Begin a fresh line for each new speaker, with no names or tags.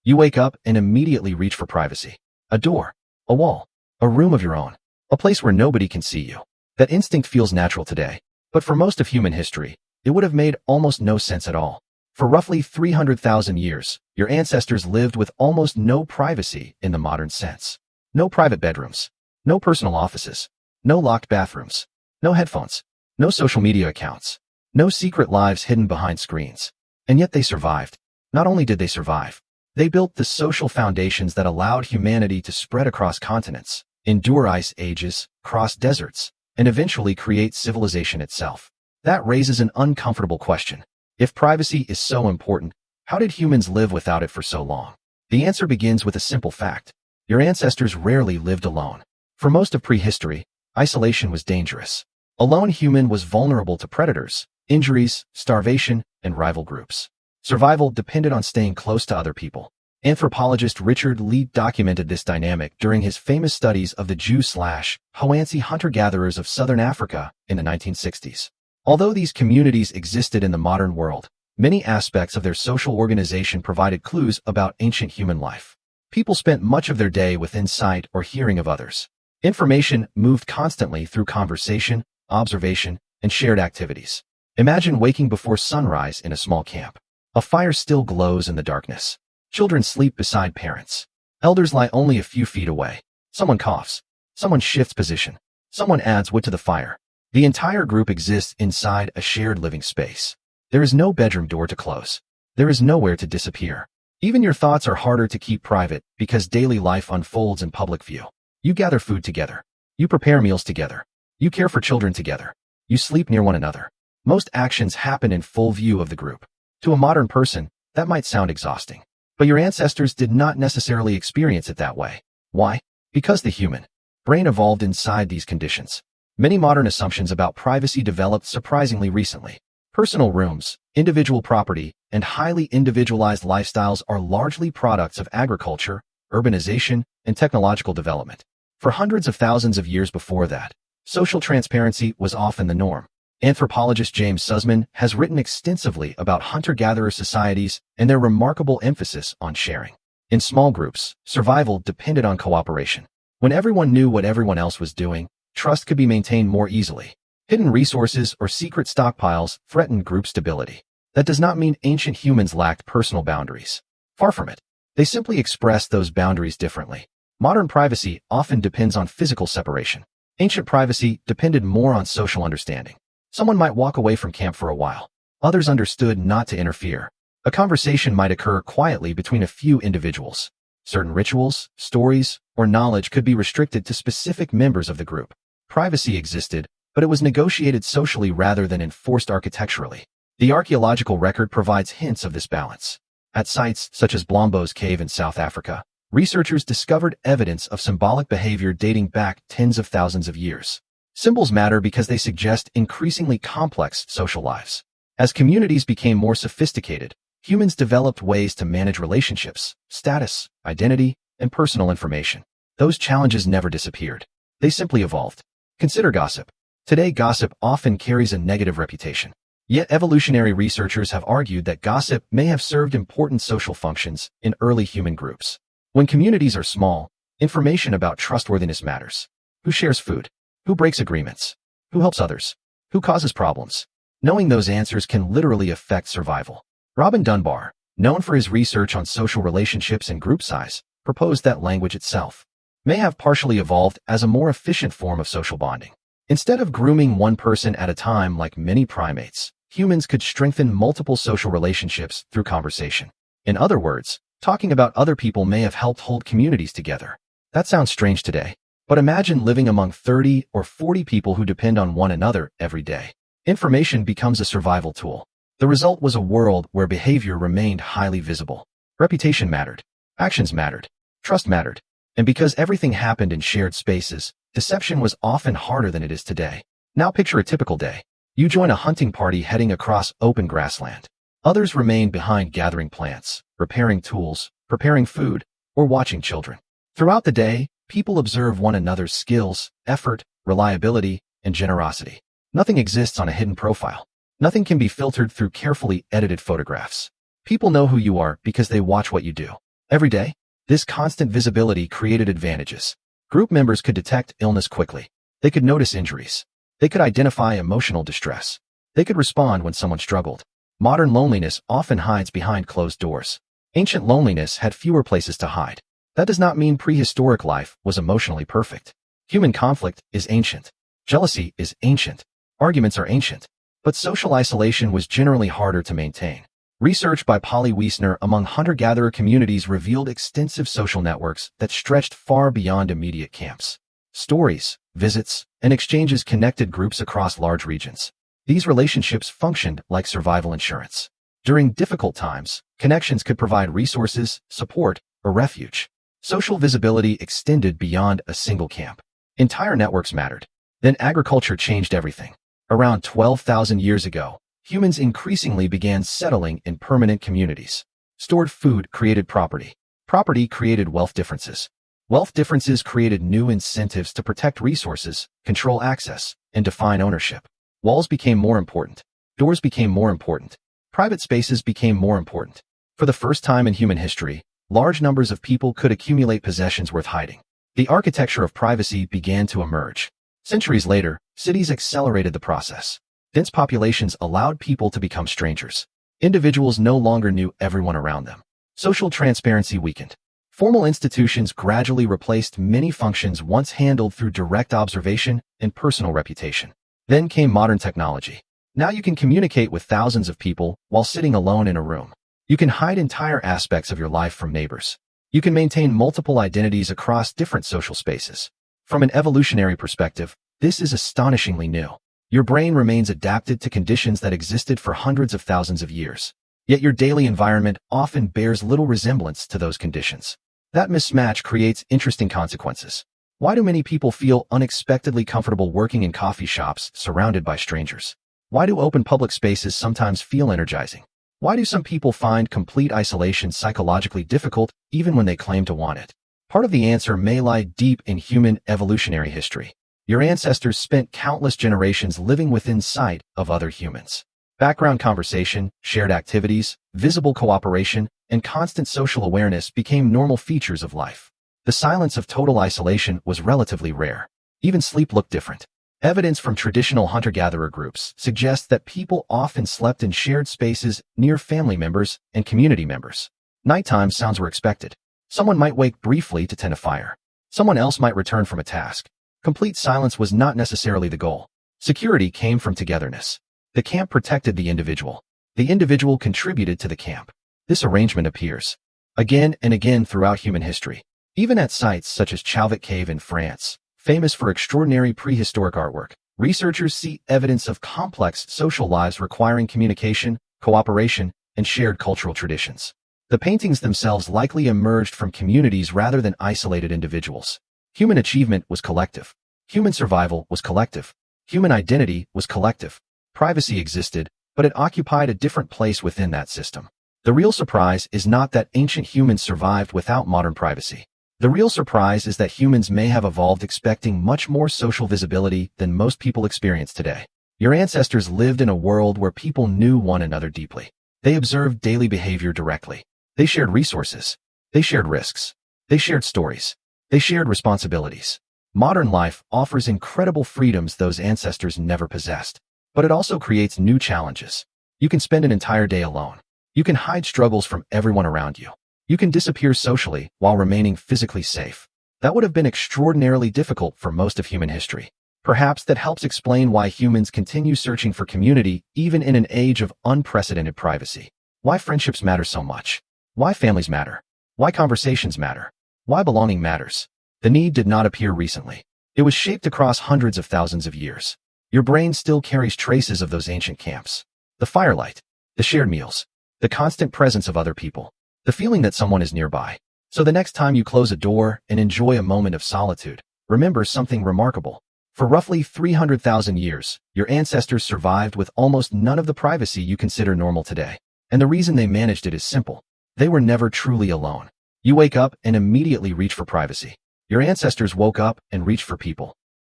You wake up and immediately reach for privacy. A door, a wall, a room of your own, a place where nobody can see you. That instinct feels natural today, but for most of human history, it would have made almost no sense at all. For roughly 300,000 years, your ancestors lived with almost no privacy in the modern sense. No private bedrooms, no personal offices, no locked bathrooms, no headphones, no social media accounts, no secret lives hidden behind screens. And yet they survived. Not only did they survive, they built the social foundations that allowed humanity to spread across continents, endure ice ages, cross deserts, and eventually create civilization itself. That raises an uncomfortable question. If privacy is so important, how did humans live without it for so long? The answer begins with a simple fact. Your ancestors rarely lived alone. For most of prehistory, isolation was dangerous. A lone human was vulnerable to predators, injuries, starvation, and rival groups. Survival depended on staying close to other people. Anthropologist Richard Leigh documented this dynamic during his famous studies of the Jew/Hoansi hunter-gatherers of southern Africa in the 1960s. Although these communities existed in the modern world, many aspects of their social organization provided clues about ancient human life. People spent much of their day within sight or hearing of others. Information moved constantly through conversation, observation, and shared activities. Imagine waking before sunrise in a small camp. A fire still glows in the darkness. Children sleep beside parents. Elders lie only a few feet away. Someone coughs. Someone shifts position. Someone adds wood to the fire. The entire group exists inside a shared living space. There is no bedroom door to close. There is nowhere to disappear. Even your thoughts are harder to keep private because daily life unfolds in public view. You gather food together. You prepare meals together. You care for children together. You sleep near one another. Most actions happen in full view of the group. To a modern person, that might sound exhausting. But your ancestors did not necessarily experience it that way. Why? Because the human brain evolved inside these conditions. Many modern assumptions about privacy developed surprisingly recently. Personal rooms, individual property, and highly individualized lifestyles are largely products of agriculture, urbanization, and technological development. For hundreds of thousands of years before that, social transparency was often the norm. Anthropologist James Sussman has written extensively about hunter-gatherer societies and their remarkable emphasis on sharing. In small groups, survival depended on cooperation. When everyone knew what everyone else was doing, trust could be maintained more easily. Hidden resources or secret stockpiles threatened group stability. That does not mean ancient humans lacked personal boundaries. Far from it. They simply expressed those boundaries differently. Modern privacy often depends on physical separation. Ancient privacy depended more on social understanding. Someone might walk away from camp for a while. Others understood not to interfere. A conversation might occur quietly between a few individuals. Certain rituals, stories, or knowledge could be restricted to specific members of the group. Privacy existed, but it was negotiated socially rather than enforced architecturally. The archaeological record provides hints of this balance. At sites such as Blombos Cave in South Africa, researchers discovered evidence of symbolic behavior dating back tens of thousands of years. Symbols matter because they suggest increasingly complex social lives. As communities became more sophisticated, humans developed ways to manage relationships, status, identity, and personal information. Those challenges never disappeared. They simply evolved. Consider gossip. Today, gossip often carries a negative reputation. Yet evolutionary researchers have argued that gossip may have served important social functions in early human groups. When communities are small, information about trustworthiness matters. Who shares food? Who breaks agreements? Who helps others? Who causes problems? Knowing those answers can literally affect survival. Robin Dunbar, known for his research on social relationships and group size, proposed that language itself may have partially evolved as a more efficient form of social bonding. Instead of grooming one person at a time like many primates, humans could strengthen multiple social relationships through conversation. In other words, talking about other people may have helped hold communities together. That sounds strange today, but imagine living among 30 or 40 people who depend on one another every day. Information becomes a survival tool. The result was a world where behavior remained highly visible. Reputation mattered. Actions mattered. Trust mattered. And because everything happened in shared spaces, deception was often harder than it is today. Now picture a typical day. You join a hunting party heading across open grassland. Others remain behind gathering plants, repairing tools, preparing food, or watching children. Throughout the day, people observe one another's skills, effort, reliability, and generosity. Nothing exists on a hidden profile. Nothing can be filtered through carefully edited photographs. People know who you are because they watch what you do. Every day, this constant visibility created advantages. Group members could detect illness quickly. They could notice injuries. They could identify emotional distress. They could respond when someone struggled. Modern loneliness often hides behind closed doors. Ancient loneliness had fewer places to hide. That does not mean prehistoric life was emotionally perfect. Human conflict is ancient. Jealousy is ancient. Arguments are ancient. But social isolation was generally harder to maintain. Research by Polly Wiesner among hunter-gatherer communities revealed extensive social networks that stretched far beyond immediate camps. Stories, visits, and exchanges connected groups across large regions. These relationships functioned like survival insurance. During difficult times, connections could provide resources, support, or refuge. Social visibility extended beyond a single camp. Entire networks mattered. Then agriculture changed everything. Around 12,000 years ago, humans increasingly began settling in permanent communities. Stored food created property. Property created wealth differences. Wealth differences created new incentives to protect resources, control access, and define ownership. Walls became more important. Doors became more important. Private spaces became more important. For the first time in human history, large numbers of people could accumulate possessions worth hiding. The architecture of privacy began to emerge. Centuries later, cities accelerated the process. Dense populations allowed people to become strangers. Individuals no longer knew everyone around them. Social transparency weakened. Formal institutions gradually replaced many functions once handled through direct observation and personal reputation. Then came modern technology. Now you can communicate with thousands of people while sitting alone in a room. You can hide entire aspects of your life from neighbors. You can maintain multiple identities across different social spaces. From an evolutionary perspective, this is astonishingly new. Your brain remains adapted to conditions that existed for hundreds of thousands of years. Yet your daily environment often bears little resemblance to those conditions. That mismatch creates interesting consequences. Why do many people feel unexpectedly comfortable working in coffee shops surrounded by strangers? Why do open public spaces sometimes feel energizing? Why do some people find complete isolation psychologically difficult even when they claim to want it? Part of the answer may lie deep in human evolutionary history. Your ancestors spent countless generations living within sight of other humans. Background conversation, shared activities, visible cooperation, and constant social awareness became normal features of life. The silence of total isolation was relatively rare. Even sleep looked different. Evidence from traditional hunter-gatherer groups suggests that people often slept in shared spaces near family members and community members. Nighttime sounds were expected. Someone might wake briefly to tend a fire. Someone else might return from a task. Complete silence was not necessarily the goal. Security came from togetherness. The camp protected the individual. The individual contributed to the camp. This arrangement appears again and again throughout human history. Even at sites such as Chauvet Cave in France, famous for extraordinary prehistoric artwork, researchers see evidence of complex social lives requiring communication, cooperation, and shared cultural traditions. The paintings themselves likely emerged from communities rather than isolated individuals. Human achievement was collective. Human survival was collective. Human identity was collective. Privacy existed, but it occupied a different place within that system. The real surprise is not that ancient humans survived without modern privacy. The real surprise is that humans may have evolved expecting much more social visibility than most people experience today. Your ancestors lived in a world where people knew one another deeply. They observed daily behavior directly. They shared resources. They shared risks. They shared stories. They shared responsibilities. Modern life offers incredible freedoms those ancestors never possessed. But it also creates new challenges. You can spend an entire day alone. You can hide struggles from everyone around you. You can disappear socially while remaining physically safe. That would have been extraordinarily difficult for most of human history. Perhaps that helps explain why humans continue searching for community even in an age of unprecedented privacy. Why friendships matter so much. Why families matter. Why conversations matter. Why belonging matters. The need did not appear recently. It was shaped across hundreds of thousands of years. Your brain still carries traces of those ancient camps. The firelight, the shared meals, the constant presence of other people, the feeling that someone is nearby. So the next time you close a door and enjoy a moment of solitude, remember something remarkable. For roughly 300,000 years, your ancestors survived with almost none of the privacy you consider normal today. And the reason they managed it is simple. They were never truly alone. You wake up and immediately reach for privacy. Your ancestors woke up and reached for people.